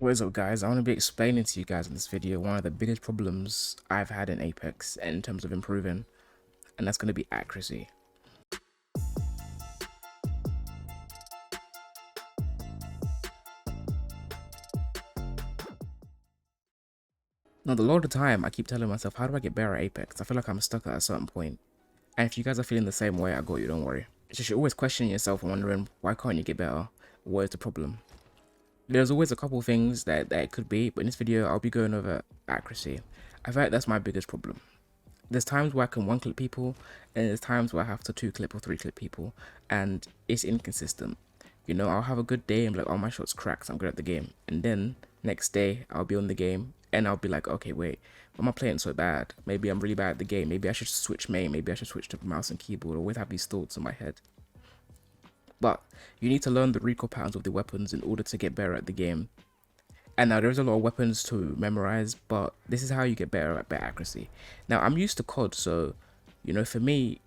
What is up, guys? I want to be explaining to you guys in this video one of the biggest problems I've had in Apex in terms of improving, and that's going to be accuracy. Now, a lot of the time, I keep telling myself, how do I get better at Apex? I feel like I'm stuck at a certain point. And if you guys are feeling the same way, I got you, don't worry. It's just you're always questioning yourself and wondering, why can't you get better? What is the problem? There's always a couple things that it could be, but in this video, I'll be going over accuracy. I feel like that's my biggest problem. There's times where I can one clip people, and there's times where I have to 2 clip or 3 clip people, and it's inconsistent. You know, I'll have a good day and be like, oh, my shot's cracked, I'm good at the game. And then next day I'll be on the game and I'll be like, okay, wait, why am I playing so bad? Maybe I'm really bad at the game. Maybe I should switch main. Maybe I should switch to mouse and keyboard. I always have these thoughts in my head. But you need to learn the recoil patterns of the weapons in order to get better at the game. And now there's a lot of weapons to memorize, but this is how you get better at accuracy. Now I'm used to COD, so you know, for me,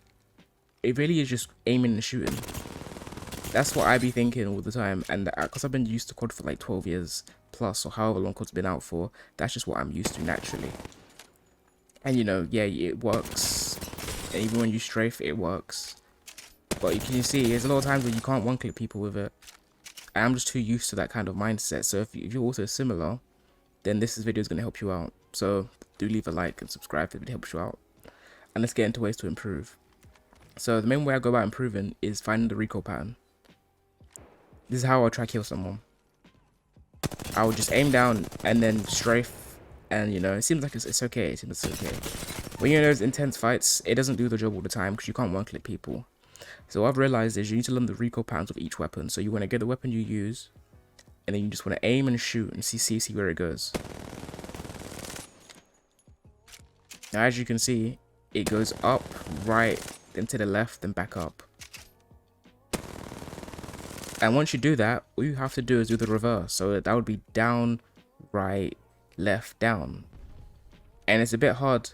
it really is just aiming and shooting. That's what I be thinking all the time, and because I've been used to COD for like 12 years plus, or however long COD's been out for, that's just what I'm used to naturally. And you know, yeah, it works. And even when you strafe, it works. But you can see, there's a lot of times where you can't one-click people with it. And I'm just too used to that kind of mindset. So if you're also similar, then this video is going to help you out. So do leave a like and subscribe if it helps you out. And let's get into ways to improve. So the main way I go about improving is finding the recoil pattern. This is how I'll try to kill someone. I will just aim down and then strafe, and you know, it seems like it's okay. It seems it's okay. When you're in those intense fights, it doesn't do the job all the time because you can't one-click people. So what I've realized is you need to learn the recoil patterns of each weapon. So you want to get the weapon you use, and then you just want to aim and shoot and see where it goes. Now, as you can see, it goes up, right, then to the left, then back up. And once you do that, all you have to do is do the reverse. So that would be down, right, left, down. And it's a bit hard,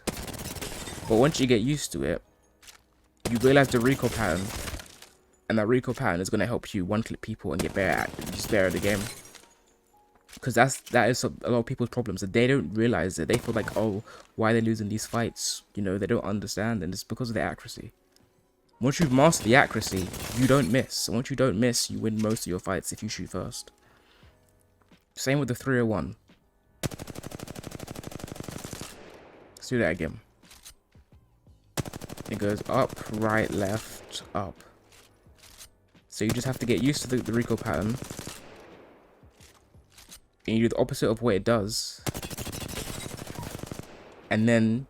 but once you get used to it, you realize the recoil pattern, and that recoil pattern is going to help you one-clip people and get better at the game. Because that is a lot of people's problems, that they don't realize it. They feel like, oh, why are they losing these fights? You know, they don't understand, and it's because of the accuracy. Once you've mastered the accuracy, you don't miss. And once you don't miss, you win most of your fights if you shoot first. Same with the 301. Let's do that again. It goes up, right, left, up. So you just have to get used to the recoil pattern. And you do the opposite of what it does. And then,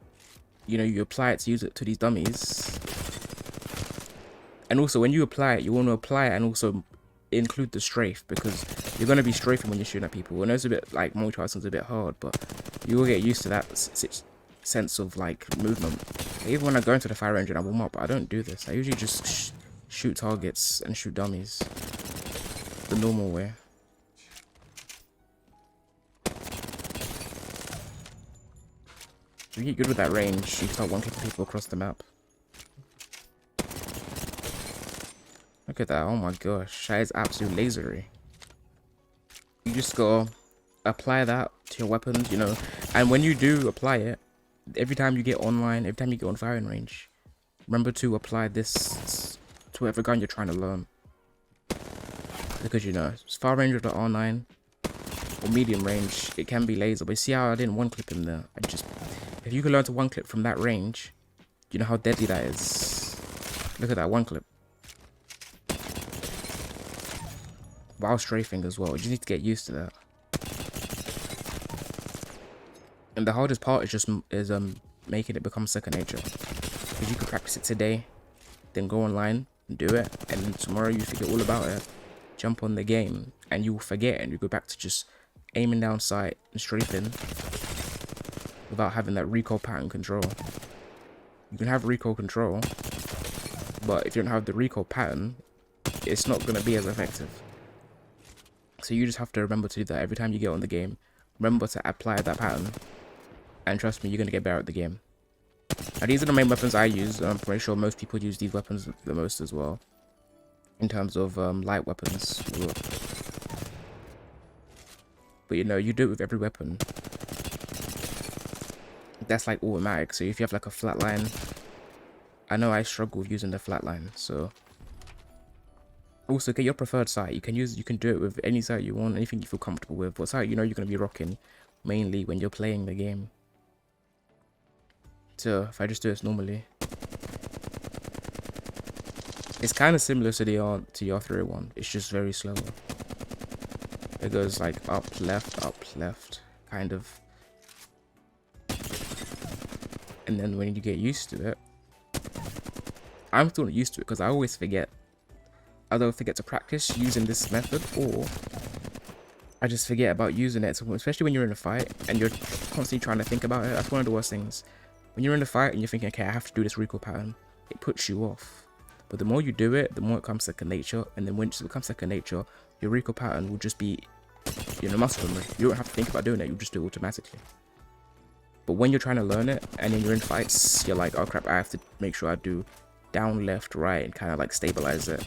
you know, you apply it to use it to these dummies. And also, when you apply it, you want to apply it and also include the strafe, because you're going to be strafing when you're shooting at people. And it's a bit like multi-tasking is a bit hard, but you will get used to that sense of like movement. Even when I go into the fire range and I warm up, I don't do this. I usually just shoot targets and shoot dummies the normal way. If you get good with that range, you start one-clicking people across the map. Look at that, oh my gosh, that is absolute lasery. You just gotta apply that to your weapons, you know, and when you do apply it, every time you get online, every time you get on firing range, remember to apply this to whatever gun you're trying to learn. Because, you know, far range of the R9 or medium range, it can be laser, but see how I didn't one-clip him there? If you can learn to one-clip from that range, you know how deadly that is. Look at that one-clip. While strafing as well, you just need to get used to that. And the hardest part is just making it become second nature. Because you can practice it today, then go online and do it, and then tomorrow you forget all about it. Jump on the game, and you will forget, and you go back to just aiming down sight and strafing without having that recoil pattern control. You can have recoil control, but if you don't have the recoil pattern, it's not going to be as effective. So you just have to remember to do that every time you get on the game. Remember to apply that pattern, and trust me, you're going to get better at the game. Now, these are the main weapons I use. I'm pretty sure most people use these weapons the most as well, in terms of light weapons. But you know, you do it with every weapon. That's like automatic. So if you have like a flatline, I know I struggle with using the flatline. So also get your preferred sight. You can do it with any sight you want, anything you feel comfortable with. What sight you know you're gonna be rocking mainly when you're playing the game. So if I just do this normally, it's kind of similar to the your 301. It's just very slower. It goes like up, left, kind of. And then when you get used to it, I'm still not used to it because I always forget. I don't forget to practice using this method, or I just forget about using it. So especially when you're in a fight and you're constantly trying to think about it. That's one of the worst things. When you're in a fight and you're thinking, okay, I have to do this recoil pattern, it puts you off. But the more you do it, the more it becomes second nature. And then once it becomes second nature, your recoil pattern will just be, you know, muscle memory. You don't have to think about doing it. You'll just do it automatically. But when you're trying to learn it and then you're in fights, you're like, oh crap, I have to make sure I do down, left, right, and kind of like stabilize it.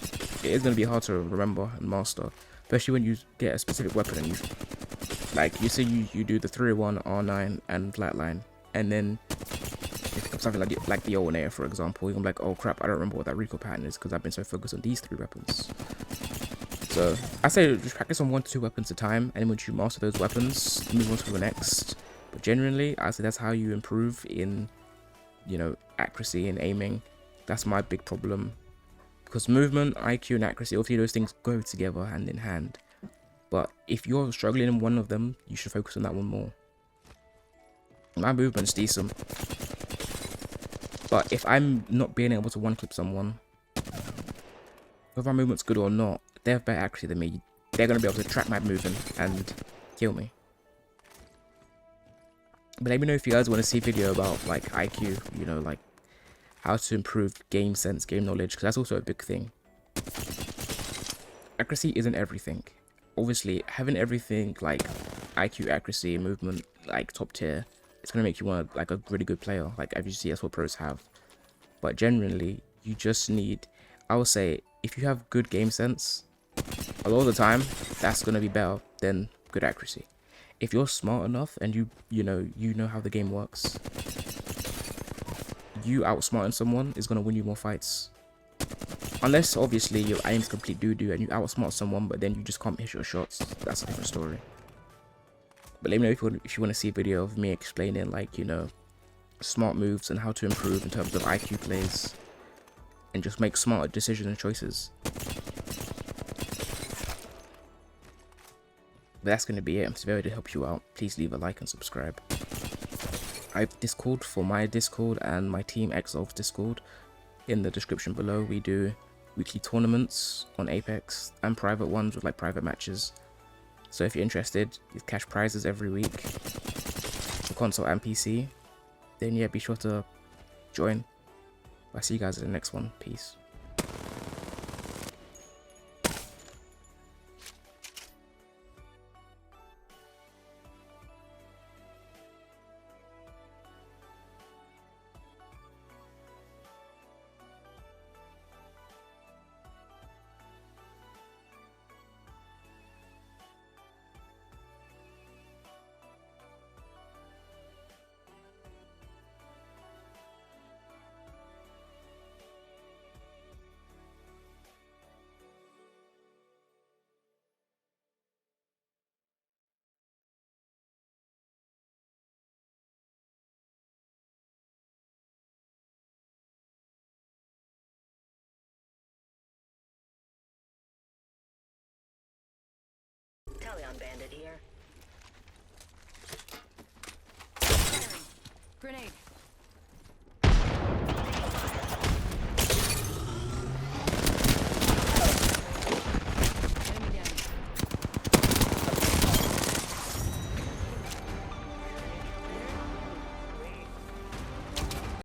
It is going to be hard to remember and master, especially when you get a specific weapon and you say you do the 301, R9, and flatline, and then it becomes something like the alternator, for example. You're like, oh crap, I don't remember what that recoil pattern is because I've been so focused on these 3 weapons. So I say just practice on 1 to 2 weapons at a time, and once you master those weapons, move on to the next. But generally, I say that's how you improve in, you know, accuracy and aiming. That's my big problem. Because movement, IQ, and accuracy, obviously those things go together hand in hand. But if you're struggling in one of them, you should focus on that one more. My movement's decent. But if I'm not being able to one-clip someone, whether my movement's good or not, they have better accuracy than me. They're going to be able to track my movement and kill me. But let me know if you guys want to see a video about like IQ, you know, like how to improve game sense, game knowledge, because that's also a big thing. Accuracy isn't everything. Obviously, having everything like IQ, accuracy, movement, like top tier, it's going to make you want like a really good player. Like as you see, that's what pros have. But generally, you just need, I would say, if you have good game sense, a lot of the time, that's going to be better than good accuracy. If you're smart enough and you know how the game works, you outsmarting someone is going to win you more fights. Unless obviously your aim's complete doo-doo and you outsmart someone but then you just can't hit your shots. That's a different story. But let me know if you want to see a video of me explaining like, you know, smart moves and how to improve in terms of IQ plays and just make smarter decisions and choices. But that's going to be it. I'm very to help you out. Please leave a like and subscribe. I have Discord for my Discord and my Team Exol's Discord in the description below. We do weekly tournaments on Apex and private ones with like private matches. So if you're interested, there's cash prizes every week for console and PC. Then yeah, be sure to join. I'll see you guys in the next one. Peace. Talion bandit here. Grenade.